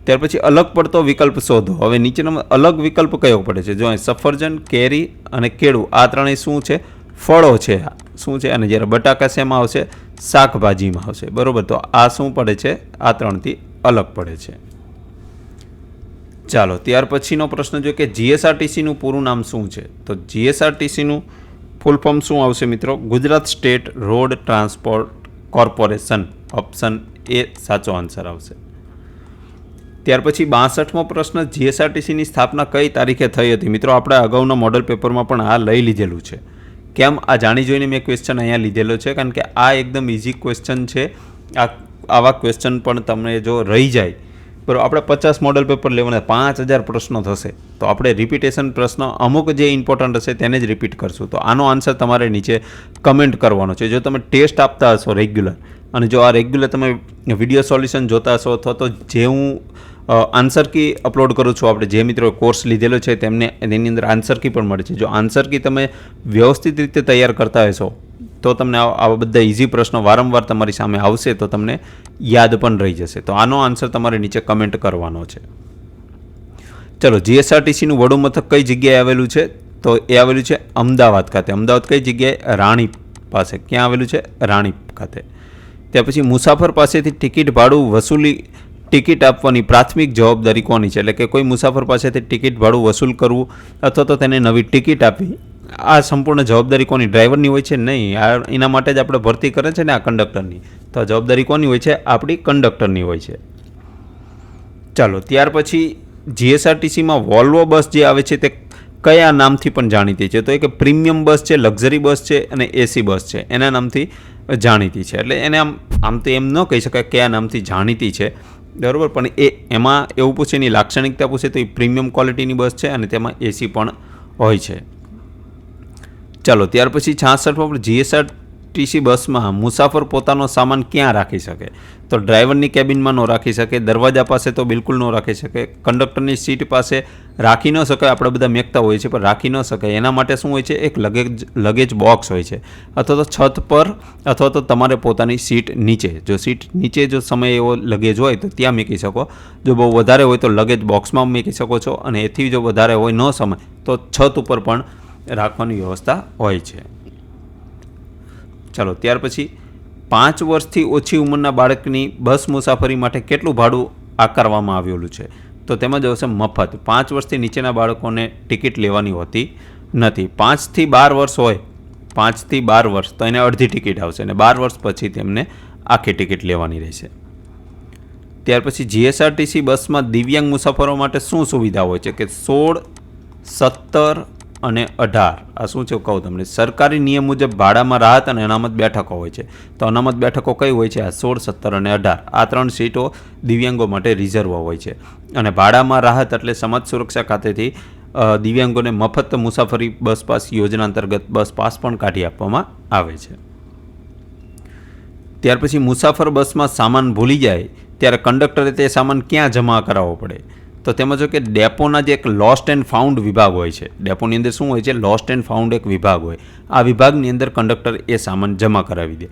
ત્યાર પછી અલગ પડતો વિકલ્પ શોધો. હવે નીચેનામાં અલગ વિકલ્પ કયો પડે છે? જો અહીં સફરજન, કેરી અને કેળું આ ત્રણેય શું છે? ફળો છે. શું છે? અને જ્યારે બટાકા શેમાં આવશે? શાકભાજીમાં આવશે, બરાબર. તો આ શું પડે છે? આ ત્રણથી અલગ પડે છે. ચાલો ત્યાર પછીનો પ્રશ્ન જોઈએ કે GSRTCનું પૂરું નામ શું છે? તો GSRTCનું ફૂલ ફોર્મ શું આવશે મિત્રો? Gujarat state road transport corporation. Option A સાચો આન્સર આવશે. ત્યાર પછી 62મો પ્રશ્ન GSRTCની સ્થાપના કઈ તારીખે થઈ હતી? મિત્રો આપણે અગાઉના મોડલ પેપરમાં પણ આ લઈ લીધેલું છે. કેમ? આ જાણી જોઈને મેં ક્વેશ્ચન અહીંયા લીધેલો છે, કારણ કે આ એકદમ ઇઝી ક્વેશ્ચન છે. આવા ક્વેશ્ચન પણ તમને જો રહી જાય, બરાબર. આપણે 50 મોડલ પેપર લેવાના, 5000 પ્રશ્નો થશે. તો આપણે રિપીટેશન પ્રશ્ન અમુક જે ઇમ્પોર્ટન્ટ હશે તેને જ રિપીટ કરશું. તો આનો આન્સર તમારે નીચે કમેન્ટ કરવાનો છે. જો તમે ટેસ્ટ આપતા હશો રેગ્યુલર, અને જો આ રેગ્યુલર તમે વિડીયો સોલ્યુશન જોતા હશો અથવા તો જે હું આન્સર કી અપલોડ કરું છું. આપણે જે મિત્રો કોર્સ લીધેલો છે તેમને એની અંદર આન્સર કી પણ મળે છે. જો આન્સર કી તમે વ્યવસ્થિત રીતે તૈયાર કરતા હશો તો તમને આવા બધા ઇઝી પ્રશ્નો વારંવાર તમારી સામે આવશે તો તમને યાદ પણ રહી જશે. તો આનો આન્સર તમારે નીચે કમેન્ટ કરવાનો છે. ચલો, જીએસઆરટીસીનું વડું મથક કઈ જગ્યાએ આવેલું છે? તો એ આવેલું છે અમદાવાદ ખાતે. અમદાવાદ કઈ જગ્યાએ? રાણી પાસે. ક્યાં આવેલું છે? રાણી ખાતે. ત્યાર પછી મુસાફર પાસેથી ટિકિટ ભાડું વસૂલી ટિકિટ આપવાની પ્રાથમિક જવાબદારી કોની છે? એટલે કે કોઈ મુસાફર પાસેથી ટિકિટ ભાડું વસૂલ કરવું અથવા તો તેને નવી ટિકિટ આપવી, આ સંપૂર્ણ જવાબદારી કોની? ડ્રાઈવરની હોય છે? નહીં. એના માટે જ આપણે ભરતી કરે છે ને આ કંડક્ટરની. તો આ જવાબદારી કોની હોય છે? આપણી કંડક્ટરની હોય છે. ચાલો, ત્યાર પછી જીએસઆરટીસીમાં વોલ્વો બસ જે આવે છે તે કયા નામથી પણ જાણીતી છે? તો એ કે પ્રીમિયમ બસ છે, લક્ઝરી બસ છે અને એસી બસ છે, એના નામથી જાણીતી છે. એટલે એને આમ તો એમ ન કહી શકાય કયા નામથી જાણીતી છે, બરાબર, પણ એમાં એવું પૂછે, એની લાક્ષણિકતા પૂછે તો એ પ્રીમિયમ ક્વોલિટીની બસ છે અને તેમાં એસી પણ હોય છે. ચાલો, ત્યાર પછી 66 જીએસઆરટીસી બસમાં મુસાફર પોતાનો સામાન ક્યાં રાખી શકે? તો ડ્રાઈવરની કેબિનમાં ન રાખી શકે, દરવાજા પાસે તો બિલકુલ ન રાખી શકે, કંડક્ટરની સીટ પાસે રાખી ન શકાય, આપણે બધા મેકતા હોઈએ છીએ પણ રાખી ન શકાય. એના માટે શું હોય છે? એક લગેજ બોક્સ હોય છે, અથવા તો છત પર અથવા તો તમારે પોતાની સીટ નીચે. જો સીટ નીચે જો સમય એવો લગેજ હોય તો ત્યાં મૂકી શકો. જો બહુ વધારે હોય તો લગેજ બોક્સમાં મૂકી શકો છો, અને એથી જો વધારે હોય ન સમય તો છત ઉપર પણ રાખવાની વ્યવસ્થા હોય છે. ચાલો, ત્યાર પછી 5 વર્ષથી ઓછી ઉંમરના બાળકની બસ મુસાફરી માટે કેટલું ભાડું આકારવામાં આવેલું છે? તો તેમાં જશે મફત. 5 વર્ષથી નીચેના બાળકોને ટિકિટ લેવાની હોતી નથી. 5 થી 12 વર્ષ હોય, 5 થી 12 વર્ષ તો એને અડધી ટિકિટ આવશે, અને 12 વર્ષ પછી તેમને આખી ટિકિટ લેવાની રહેશે. ત્યાર પછી જીએસઆરટીસી બસમાં દિવ્યાંગ મુસાફરો માટે શું સુવિધા હોય છે? કે 16, 17 અને 18. આ શું છે કહું તમને. સરકારી નિયમ મુજબ ભાડામાં રાહત અને અનામત બેઠકો હોય છે. તો અનામત બેઠકો કઈ હોય છે? આ 16, 17 અને 18. આ 3 સીટો દિવ્યાંગો માટે રિઝર્વ હોય છે. અને ભાડામાં રાહત એટલે સમાજ સુરક્ષા ખાતેથી દિવ્યાંગોને મફત મુસાફરી બસ પાસ યોજના અંતર્ગત બસ પાસ પણ કાઢી આપવામાં આવે છે. ત્યાર પછી મુસાફર બસમાં સામાન ભૂલી જાય ત્યારે કંડક્ટરે તે સામાન ક્યાં જમા કરાવવો પડે? તો તેમાં જો કે ડેપોના જે એક લોસ્ટ એન્ડ ફાઉન્ડ વિભાગ હોય છે, ડેપોની અંદર શું હોય છે? લોસ્ટ એન્ડ ફાઉન્ડ એક વિભાગ હોય. આ વિભાગની અંદર કંડક્ટર એ સામાન જમા કરાવી દે.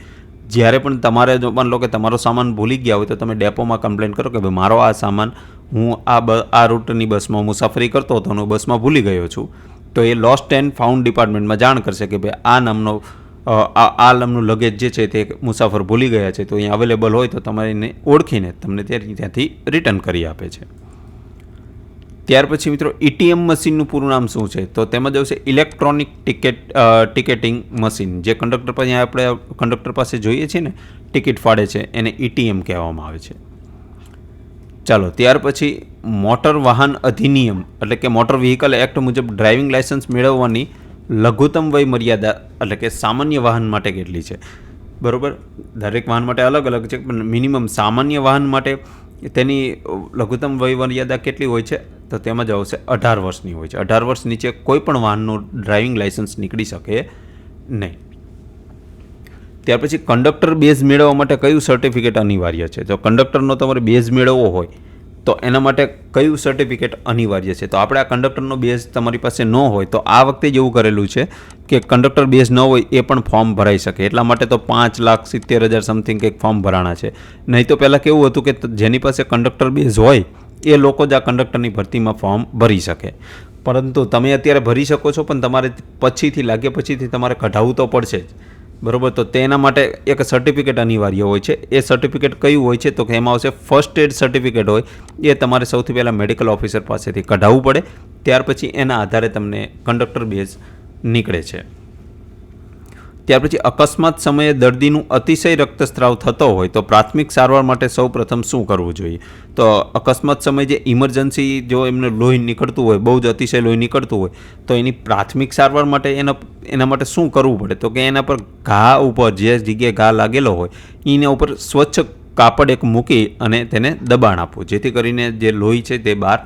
જ્યારે પણ તમારે જો માન લો કે તમારો સામાન ભૂલી ગયા હોય તો તમે ડેપોમાં કમ્પ્લેન કરો કે ભાઈ મારો આ સામાન હું આ રૂટની બસમાં મુસાફરી કરતો હતો અને બસમાં ભૂલી ગયો છું. તો એ લોસ્ટ એન્ડ ફાઉન્ડ ડિપાર્ટમેન્ટમાં જાણ કરશે કે ભાઈ આ નામનું લગેજ જે છે તે મુસાફર ભૂલી ગયા છે, તો અહીંયા અવેલેબલ હોય તો તમારે એને ઓળખીને તમને ત્યાંથી રિટર્ન કરી આપે છે. ત્યાર પછી મિત્રો ઈટીએમ મશીનનું પૂરું નામ શું છે? તો તેમાં જશે ઇલેક્ટ્રોનિક ટિકિટિંગ મશીન. જે કંડક્ટર પાસે જોઈએ છે ને ટિકિટ ફાડે છે એને ઈટીએમ કહેવામાં આવે છે. ચાલો, ત્યાર પછી મોટર વાહન અધિનિયમ એટલે કે મોટર વ્હીકલ એક્ટ મુજબ ડ્રાઇવિંગ લાયસન્સ મેળવવાની લઘુત્તમ વય મર્યાદા એટલે કે સામાન્ય વાહન માટે કેટલી છે? બરાબર, દરેક વાહન માટે અલગ અલગ છે, પણ મિનિમમ સામાન્ય વાહન માટે તેની લઘુત્તમ વય મર્યાદા કેટલી હોય છે? તો તેમાં જ આવશે 18 વર્ષની હોય છે. 18 વર્ષ નીચે કોઈ પણ વાહનનું ડ્રાઇવિંગ લાયસન્સ નીકળી શકે નહીં. ત્યાર પછી કંડક્ટર બેઝ મેળવવા માટે કયું સર્ટિફિકેટ અનિવાર્ય છે? જો કંડક્ટરનો તમારે બેઝ મેળવવો હોય તો એના માટે કયું સર્ટિફિકેટ અનિવાર્ય છે? તો આપણે આ કંડક્ટરનો બેઝ તમારી પાસે ન હોય તો આ વખતે જ એવું કરેલું છે કે કંડક્ટર બેઝ ન હોય એ પણ ફોર્મ ભરાઈ શકે. એટલા માટે તો 5,70,000 સમથિંગ કંઈક ફોર્મ ભરાણા છે. નહીં તો પહેલાં કેવું હતું કે જેની પાસે કંડક્ટર બેઝ હોય એ લોકો જ આ કંડક્ટરની ભરતીમાં ફોર્મ ભરી શકે. પરંતુ તમે અત્યારે ભરી શકો છો, પણ તમારે પછીથી તમારે કઢાવવું તો પડશે જ, બરાબર. તો તેના માટે એક સર્ટિફિકેટ અનિવાર્ય હોય છે. એ સર્ટિફિકેટ કયું હોય છે? તો કે એમાં આવશે ફર્સ્ટ એડ સર્ટિફિકેટ હોય. એ તમારે સૌથી પહેલાં મેડિકલ ઓફિસર પાસેથી કઢાવવું પડે. ત્યાર પછી એના આધારે તમને કંડક્ટર બેઝ નીકળે છે. ત્યાર પછી અકસ્માત સમયે દર્દીનું અતિશય રક્તસ્રાવ થતો હોય તો પ્રાથમિક સારવાર માટે સૌ પ્રથમ શું કરવું જોઈએ? તો અકસ્માત સમયે જે ઇમરજન્સી જો એમને લોહી નીકળતું હોય, બહુ જ અતિશય લોહી નીકળતું હોય તો એની પ્રાથમિક સારવાર માટે એના માટે શું કરવું પડે? તો કે એના પર ઘા ઉપર જે જગ્યાએ ઘા લાગેલો હોય એના ઉપર સ્વચ્છ કાપડ એક મૂકી અને તેને દબાણ આપવું, જેથી કરીને જે લોહી છે તે બહાર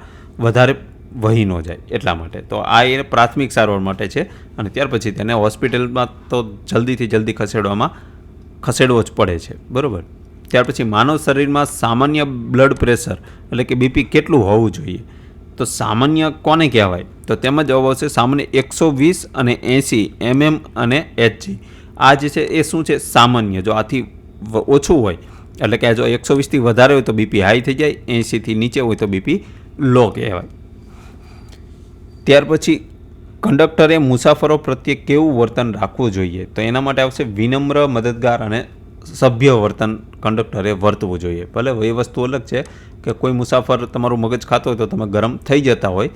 વધારે વહી ન જાય એટલા માટે. તો આ એ પ્રાથમિક સારવાર માટે છે. અને ત્યાર પછી તેને હોસ્પિટલમાં તો જલ્દીથી જલ્દી ખસેડવો જ પડે છે, બરાબર. ત્યાર પછી માનવ શરીરમાં સામાન્ય બ્લડ પ્રેશર એટલે કે બીપી કેટલું હોવું જોઈએ? તો સામાન્ય કોને કહેવાય? તો તેમાં જવાબ આવશે સામાન્ય 120 અને 80 mm અને Hg. આ જે છે એ શું છે? સામાન્ય. જો આથી ઓછું હોય એટલે કે જો 120થી વધારે હોય તો બીપી હાઈ થઈ જાય, 80થી નીચે હોય તો બીપી લો કહેવાય. ત્યાર પછી કંડક્ટરે મુસાફરો પ્રત્યે કેવું વર્તન રાખવું જોઈએ? તો એના માટે આવશે વિનમ્ર, મદદગાર અને સભ્ય વર્તન કંડક્ટરે વર્તવું જોઈએ. ભલે એ વસ્તુ અલગ છે કે કોઈ મુસાફર તમારું મગજ ખાતો હોય તો તમે ગરમ થઈ જતા હોય,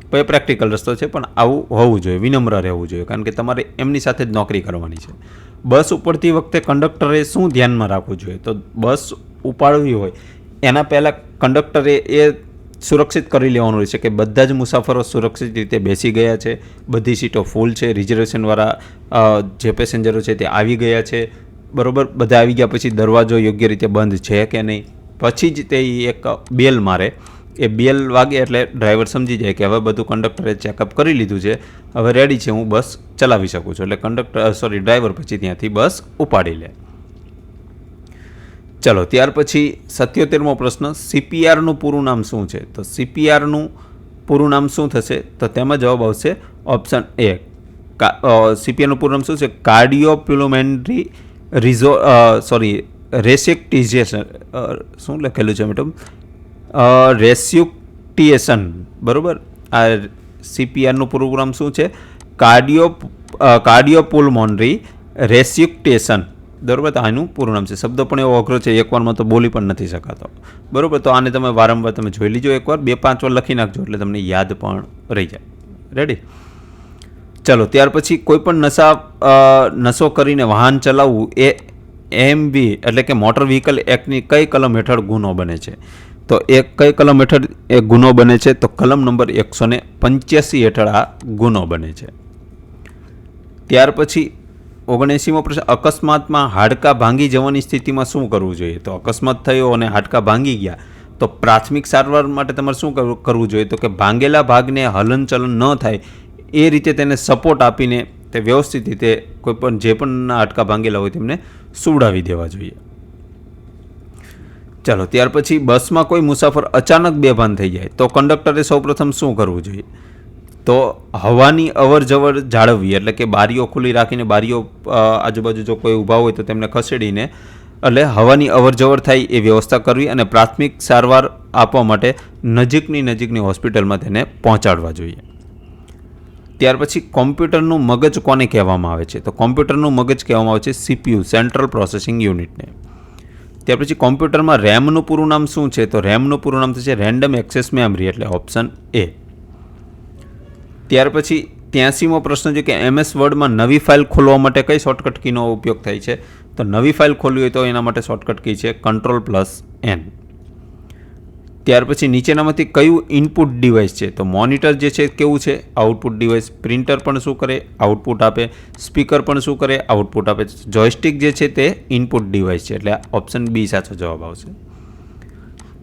પણ એ પ્રેક્ટિકલ રસ્તો છે, પણ આવું હોવું જોઈએ, વિનમ્ર રહેવું જોઈએ, કારણ કે તમારે એમની સાથે જ નોકરી કરવાની છે. બસ ઉપડતી વખતે કંડક્ટરે શું ધ્યાનમાં રાખવું જોઈએ? તો બસ ઉપાડવી હોય એના પહેલાં કંડક્ટરે એ સુરક્ષિત કરી લેવાનું રહેશે કે બધા જ મુસાફરો સુરક્ષિત રીતે બેસી ગયા છે, બધી સીટો ફૂલ છે, રિઝર્વેશનવાળા જે પેસેન્જરો છે તે આવી ગયા છે, બરાબર. બધા આવી ગયા પછી દરવાજો યોગ્ય રીતે બંધ છે કે નહીં, પછી જ તે એક બેલ મારે. એ બેલ વાગે એટલે ડ્રાઈવર સમજી જાય કે હવે બધું કંડક્ટરે ચેકઅપ કરી લીધું છે, હવે રેડી છે, હું બસ ચલાવી શકું છું. એટલે ડ્રાઈવર પછી ત્યાંથી બસ ઉપાડી લે. ચલો, ત્યાર પછી 77મો પ્રશ્ન, CPRનું પૂરું નામ શું છે? તો CPRનું પૂરું નામ શું થશે? તો તેમાં જવાબ આવશે ઓપ્શન એ. CPRનું પૂરું નામ શું છે? કાર્ડિયોપલ્મોનરી રેસિક્ટિઝેશન. શું લખેલું છે મેડમ? રેસ્યુક્ટિએશન, બરાબર. આ CPRનું પૂરું નામ શું છે? કાર્ડિયોપલ્મોનરી રેસ્યુક્ટેશન, બરાબર. તો આનું પૂરું નામ છે. શબ્દ પણ એવો અઘરો છે, એકવારમાં તો બોલી પણ નથી શકાતો, બરાબર. તો આને તમે વારંવાર તમે જોઈ લીજો, એકવાર 2-5 વાર લખી નાખજો એટલે તમને યાદ પણ રહી જાય. રેડી? ચલો, ત્યાર પછી કોઈ પણ નશો કરીને વાહન ચલાવવું એ AMV એટલે કે મોટર વ્હીકલ એક્ટની કઈ કલમ હેઠળ ગુનો બને છે? તો એ કઈ કલમ હેઠળ એ ગુનો બને છે? તો કલમ નંબર 185 હેઠળ આ ગુનો બને છે. ત્યાર પછી 79મો પ્રશ્ન, અકસ્માતમાં હાડકાં ભાંગી જવાની સ્થિતિમાં શું કરવું જોઈએ? તો અકસ્માત થયો અને હાડકાં ભાંગી ગયા તો પ્રાથમિક સારવાર માટે તમારે શું કરવું જોઈએ? તો કે ભાંગેલા ભાગને હલનચલન ન થાય એ રીતે તેને સપોર્ટ આપીને તે વ્યવસ્થિત રીતે કોઈપણ જે પણ હાડકાં ભાંગેલા હોય તેમને સુવડાવી દેવા જોઈએ. ચાલો, ત્યાર પછી બસમાં કોઈ મુસાફર અચાનક બેભાન થઈ જાય તો કંડક્ટરે સૌપ્રથમ શું કરવું જોઈએ? તો હવાની અવર જવર જાળવવી, એટલે કે બારીઓ ખુલ્લી રાખીને બારીઓ આજુબાજુ જો કોઈ ઊભા હોય તો તેમને ખસેડીને એટલે હવાની અવર જવર થાય એ વ્યવસ્થા કરવી અને પ્રાથમિક સારવાર આપવા માટે નજીકની હોસ્પિટલમાં તેને પહોંચાડવા જોઈએ. ત્યાર પછી કોમ્પ્યુટરનું મગજ કોને કહેવામાં આવે છે? તો કોમ્પ્યુટરનું મગજ કહેવામાં આવે છે CPU, સેન્ટ્રલ પ્રોસેસિંગ યુનિટને. ત્યાર પછી કોમ્પ્યુટરમાં રેમનું પૂરું નામ શું છે? તો રેમનું પૂરું નામ થશે રેન્ડમ એક્સેસ મેમરી, એટલે ઓપ્શન એ. ત્યાર પછી 83મો પ્રશ્ન છે કે MS વર્ડમાં નવી ફાઇલ ખોલવા માટે કઈ શોર્ટકટ કીનો ઉપયોગ થાય છે? તો નવી ફાઇલ ખોલવી હોય તો એના માટે શોર્ટકટ કી છે Ctrl+N. ત્યાર પછી નીચેનામાંથી કયું ઇનપુટ ડિવાઇસ છે? તો મોનિટર જે છે કેવું છે? Output device. પ્રિન્ટર પણ શું કરે? આઉટપુટ આપે. સ્પીકર પણ શું કરે? આઉટપુટ આપે. જોયસ્ટિક જે છે તે ઇનપુટ ડિવાઇસ છે, એટલે ઓપ્શન બી સાચો જવાબ આવશે.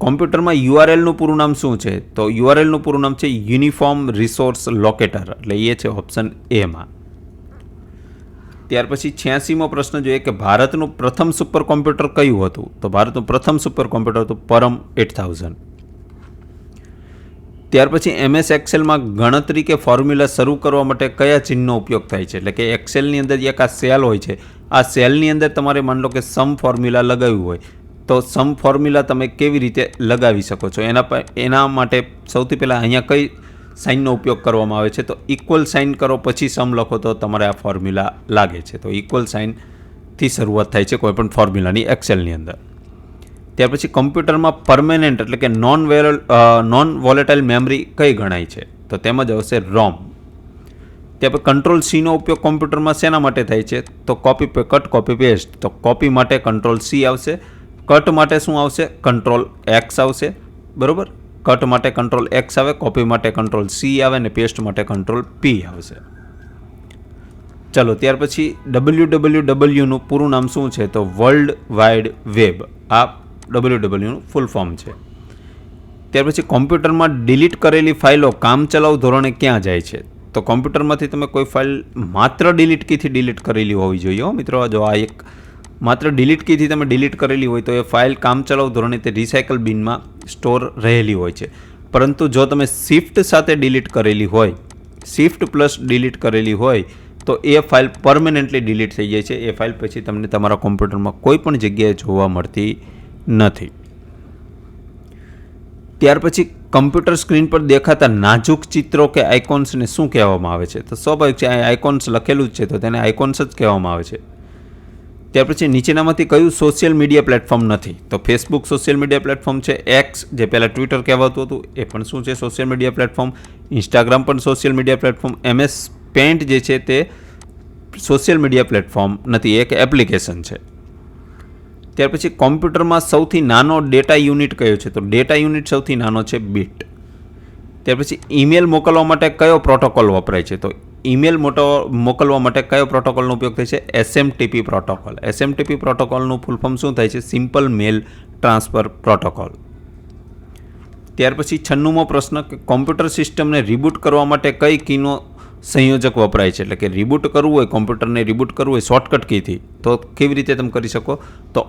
કોમ્પ્યુટરમાં URLનું પૂરું નામ શું છે? તો URLનું પૂરું નામ છે યુનિફોર્મ રિસોર્સ લોકેટર, એટલે એ છે ઓપ્શન એમાં. ત્યાર પછી 86મો પ્રશ્ન જોઈએ કે ભારતનું પ્રથમ સુપર કોમ્પ્યુટર કયું હતું? તો ભારતનું પ્રથમ સુપર કોમ્પ્યુટર હતું પરમ 8000. ત્યાર પછી MS એક્સેલમાં ગણતરી કે ફોર્મ્યુલા શરૂ કરવા માટે કયા ચિહ્નનો ઉપયોગ થાય છે? એટલે કે એક્સેલની અંદર એક આ સેલ હોય છે, આ સેલની અંદર તમારે માન લો કે સમ ફોર્મ્યુલા લગાવ્યું હોય તો સમ ફોર્મ્યુલા તમે કેવી રીતે લગાવી શકો છો? એના માટે સૌથી પહેલાં અહીંયા કઈ સાઇનનો ઉપયોગ કરવામાં આવે છે? તો ઇક્વલ સાઇન કરો પછી સમ લખો તો તમારે આ ફોર્મ્યુલા લાગે છે. તો ઇક્વલ સાઇનથી શરૂઆત થાય છે કોઈપણ ફોર્મ્યુલાની એક્સેલની અંદર. ત્યાર પછી કમ્પ્યુટરમાં પરમેનન્ટ એટલે કે નોન વોલેટાઇલ મેમરી કઈ ગણાય છે? તો તેમાં જ આવશે ROM. ત્યાર પછી Ctrl+C નો ઉપયોગ કોમ્પ્યુટરમાં શેના માટે થાય છે? તો કટ કોપી પેસ્ટ. તો કોપી માટે Ctrl+C આવશે, કટ માટે શું આવશે? Ctrl+X આવશે, બરાબર. કટ માટે Ctrl+X આવે, કોપી માટે Ctrl+C આવે અને પેસ્ટ માટે Ctrl+P આવશે. ચલો, ત્યાર પછી WWWનું પૂરું નામ શું છે? તો વર્લ્ડ વાઇડ વેબ. આ WWWનું ફૂલ ફોર્મ છે. ત્યાર પછી કોમ્પ્યુટરમાં ડિલીટ કરેલી ફાઇલો કામચલાઉ ધોરણે ક્યાં જાય છે? તો કોમ્પ્યુટરમાંથી તમે કોઈ ફાઇલ માત્ર ડિલીટ કીથી ડિલીટ કરેલી હોવી જોઈએ મિત્રો. જો આ એક માત્ર ડિલીટ કીથી તમે ડિલીટ કરેલી હોય તો એ ફાઇલ કામચલાઉ ધોરણે તે રિસાયકલ બિનમાં સ્ટોર રહેલી હોય છે. પરંતુ જો તમે શિફ્ટ સાથે ડિલીટ કરેલી હોય, શિફ્ટ પ્લસ ડિલીટ કરેલી હોય તો એ ફાઇલ પરમેનન્ટલી ડિલીટ થઈ જાય છે. એ ફાઇલ પછી તમને તમારા કોમ્પ્યુટરમાં કોઈ પણ જગ્યાએ જોવા મળતી નથી. ત્યાર પછી કમ્પ્યુટર સ્ક્રીન પર દેખાતા નાજુક ચિત્રો કે આઇકોન્સને શું કહેવામાં આવે છે? તો સ્વાભાવિક છે, અહીં આઇકોન્સ લખેલું જ છે તો તેને આઇકોન્સ જ કહેવામાં આવે છે. ત્યાર પછી નીચેનામાંથી કયું સોશિયલ મીડિયા પ્લેટફોર્મ નથી? તો ફેસબુક સોશિયલ મીડિયા પ્લેટફોર્મ છે, એક્સ જે પહેલાં ટ્વિટર કહેવાતું હતું એ પણ શું છે? Social media platform. ઇન્સ્ટાગ્રામ પણ social media platform. MS paint જે છે તે સોશિયલ મીડિયા પ્લેટફોર્મ નથી, એક એપ્લિકેશન છે. ત્યાર પછી કોમ્પ્યુટરમાં સૌથી નાનો ડેટા યુનિટ કયો છે? તો ડેટા યુનિટ સૌથી નાનો છે બીટ. ત્યાર પછી ઈમેલ મોકલવા માટે કયો પ્રોટોકોલ વપરાય છે? તો ઈમેલ મોકલવા માટે કયો પ્રોટોકોલનો ઉપયોગ થાય છે? SMTP protocol. SMTP પ્રોટોકોલનું ફૂલ ફોર્મ શું થાય છે? Simple mail transfer protocol. ત્યાર પછી 96મો પ્રશ્ન કે કોમ્પ્યુટર સિસ્ટમને રિબૂટ કરવા માટે કઈ કીનો સંયોજક વપરાય છે? એટલે કે રિબૂટ કરવું હોય, કોમ્પ્યુટરને રિબૂટ કરવું હોય શોર્ટકટ કીથી તો કેવી રીતે તમે કરી શકો? તો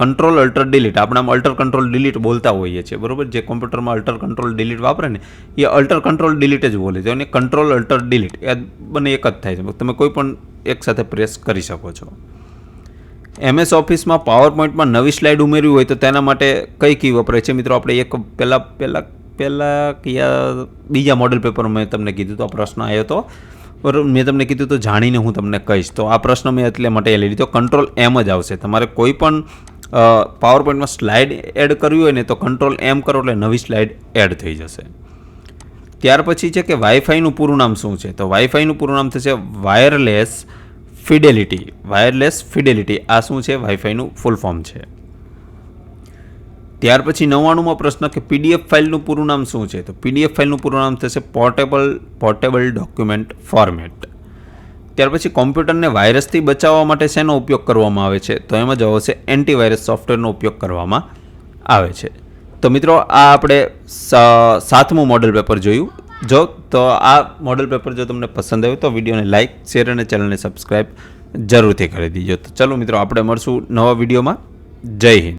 કંટ્રોલ અલ્ટર ડિલીટ. આપણે આમ અલ્ટર કંટ્રોલ ડિલીટ બોલતા હોઈએ છીએ, બરોબર? જે કોમ્પ્યુટરમાં અલ્ટર કંટ્રોલ ડિલીટ વાપરે ને એ અલ્ટર કંટ્રોલ ડિલીટ જ બોલે છે અને કંટ્રોલ અલ્ટર ડિલીટ એ બંને એક જ થાય છે. તમે કોઈ પણ એક સાથે પ્રેસ કરી શકો છો. MS ઓફિસમાં પાવર પોઈન્ટમાં નવી સ્લાઇડ ઉમેરવી હોય તો તેના માટે કઈ કી વપરાય છે? મિત્રો આપણે એક પહેલાં કયા બીજા મોડેલ પેપરમાં મેં તમને કીધું તો આ પ્રશ્ન આવ્યો હતો, બરાબર? મેં તમને કીધું તો જાણીને હું તમને કહીશ. તો આ પ્રશ્ન મેં એટલે માટે લઈ લીધો. કંટ્રોલ M જ આવશે. તમારે કોઈ પણ પાવર પોઈન્ટમાં સ્લાઇડ એડ કરવી હોય ને તો કંટ્રોલ M કરો એટલે નવી સ્લાઇડ એડ થઈ જશે. ત્યાર પછી છે કે વાઈફાઈનું પૂરું નામ શું છે? તો વાઈફાઈનું પૂરું નામ થશે વાયરલેસ ફિડેલિટી. વાયરલેસ ફિડેલિટી આ શું છે? વાઈફાઈનું ફૂલ ફોર્મ છે. ત્યાર પછી 99મો પ્રશ્ન કે PDF ફાઇલનું પૂરું નામ શું છે? તો PDF ફાઇલનું પૂરું નામ થશે પોર્ટેબલ ડોક્યુમેન્ટ ફોર્મેટ. ત્યાર પછી કોમ્પ્યુટરને વાયરસથી બચાવવા માટે શેનો ઉપયોગ કરવામાં આવે છે? તો એમાં જવાબ છે એન્ટીવાયરસ સોફ્ટવેરનો ઉપયોગ કરવામાં આવે છે. તો મિત્રો આ આપણે 7મું મોડેલ પેપર જોયું. તો આ મોડેલ પેપર જો તમને પસંદ આવ્યું તો વિડીયોને લાઇક, શેર અને ચેનલને સબસ્ક્રાઈબ જરૂરથી કરી દીજો. તો ચલો મિત્રો આપણે મળશું નવા વિડીયોમાં. જય હિન્દ.